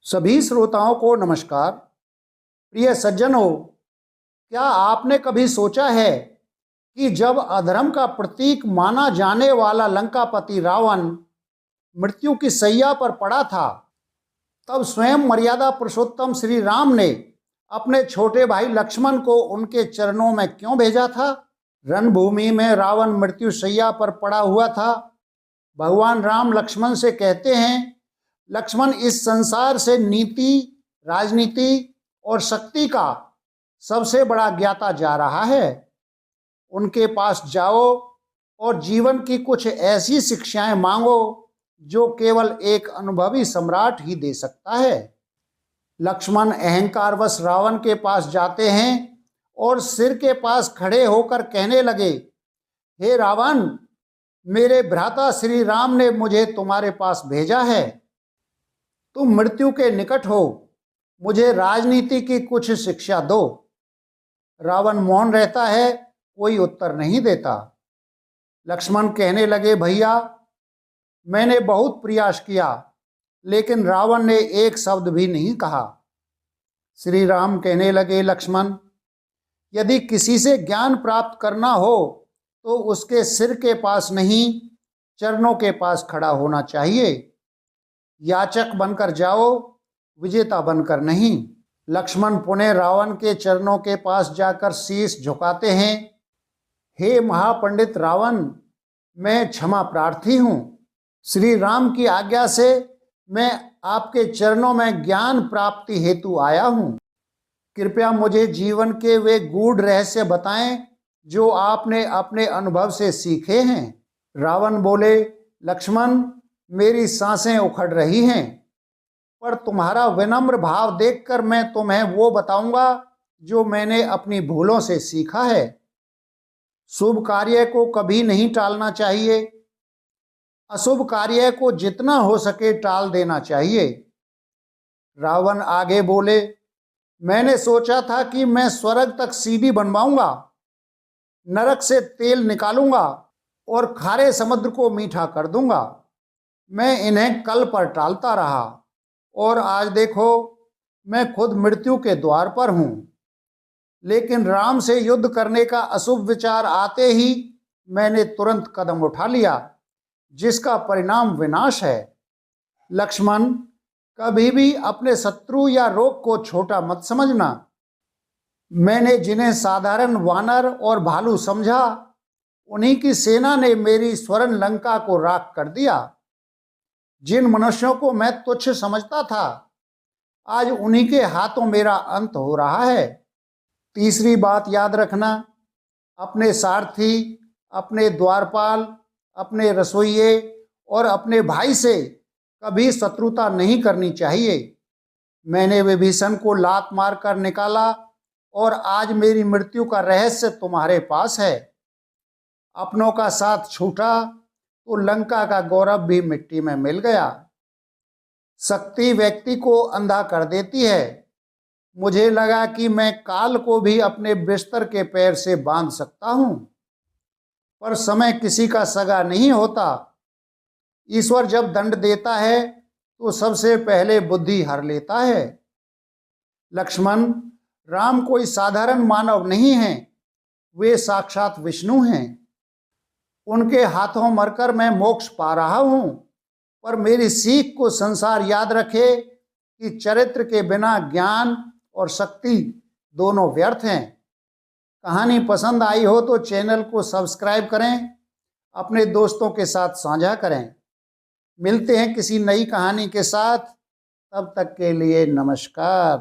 सभी श्रोताओं को नमस्कार। प्रिय सज्जनों, क्या आपने कभी सोचा है कि जब अधर्म का प्रतीक माना जाने वाला लंकापति रावण मृत्यु की शैया पर पड़ा था, तब स्वयं मर्यादा पुरुषोत्तम श्री राम ने अपने छोटे भाई लक्ष्मण को उनके चरणों में क्यों भेजा था? रणभूमि में रावण मृत्यु शैया पर पड़ा हुआ था। भगवान राम लक्ष्मण से कहते हैं, लक्ष्मण, इस संसार से नीति, राजनीति और शक्ति का सबसे बड़ा ज्ञाता जा रहा है। उनके पास जाओ और जीवन की कुछ ऐसी शिक्षाएं मांगो जो केवल एक अनुभवी सम्राट ही दे सकता है। लक्ष्मण अहंकारवश रावण के पास जाते हैं और सिर के पास खड़े होकर कहने लगे, हे रावण, मेरे भ्राता श्री राम ने मुझे तुम्हारे पास भेजा है। तुम मृत्यु के निकट हो, मुझे राजनीति की कुछ शिक्षा दो। रावण मौन रहता है, कोई उत्तर नहीं देता। लक्ष्मण कहने लगे, भैया, मैंने बहुत प्रयास किया, लेकिन रावण ने एक शब्द भी नहीं कहा। श्री राम कहने लगे, लक्ष्मण, यदि किसी से ज्ञान प्राप्त करना हो तो उसके सिर के पास नहीं, चरणों के पास खड़ा होना चाहिए। याचक बनकर जाओ, विजेता बनकर नहीं। लक्ष्मण पुनः रावण के चरणों के पास जाकर शीश झुकाते हैं। हे महापंडित रावण, मैं क्षमा प्रार्थी हूँ। श्री राम की आज्ञा से मैं आपके चरणों में ज्ञान प्राप्ति हेतु आया हूँ। कृपया मुझे जीवन के वे गूढ़ रहस्य बताएं जो आपने अपने अनुभव से सीखे हैं। रावण बोले, लक्ष्मण, मेरी सांसें उखड़ रही हैं, पर तुम्हारा विनम्र भाव देखकर मैं तुम्हें वो बताऊंगा जो मैंने अपनी भूलों से सीखा है। शुभ कार्य को कभी नहीं टालना चाहिए, अशुभ कार्य को जितना हो सके टाल देना चाहिए। रावण आगे बोले, मैंने सोचा था कि मैं स्वर्ग तक सीढ़ी बनवाऊंगा, नरक से तेल निकालूंगा और खारे समुद्र को मीठा कर दूंगा। मैं इन्हें कल पर टालता रहा और आज देखो, मैं खुद मृत्यु के द्वार पर हूं। लेकिन राम से युद्ध करने का अशुभ विचार आते ही मैंने तुरंत कदम उठा लिया, जिसका परिणाम विनाश है। लक्ष्मण, कभी भी अपने शत्रु या रोग को छोटा मत समझना। मैंने जिन्हें साधारण वानर और भालू समझा, उन्हीं की सेना ने मेरी स्वर्ण लंका को राख कर दिया। जिन मनुष्यों को मैं तुच्छ समझता था, आज उन्हीं के हाथों मेरा अंत हो रहा है। तीसरी बात याद रखना, अपने सारथी, अपने द्वारपाल, अपने रसोइये और अपने भाई से कभी शत्रुता नहीं करनी चाहिए। मैंने विभीषण को लात मारकर निकाला और आज मेरी मृत्यु का रहस्य तुम्हारे पास है। अपनों का साथ छूटा तो लंका का गौरव भी मिट्टी में मिल गया। शक्ति व्यक्ति को अंधा कर देती है। मुझे लगा कि मैं काल को भी अपने बिस्तर के पैर से बांध सकता हूं, पर समय किसी का सगा नहीं होता। ईश्वर जब दंड देता है तो सबसे पहले बुद्धि हर लेता है। लक्ष्मण, राम कोई साधारण मानव नहीं है, वे साक्षात विष्णु हैं। उनके हाथों मरकर मैं मोक्ष पा रहा हूं, पर मेरी सीख को संसार याद रखे कि चरित्र के बिना ज्ञान और शक्ति दोनों व्यर्थ हैं। कहानी पसंद आई हो तो चैनल को सब्सक्राइब करें, अपने दोस्तों के साथ साझा करें। मिलते हैं किसी नई कहानी के साथ, तब तक के लिए नमस्कार।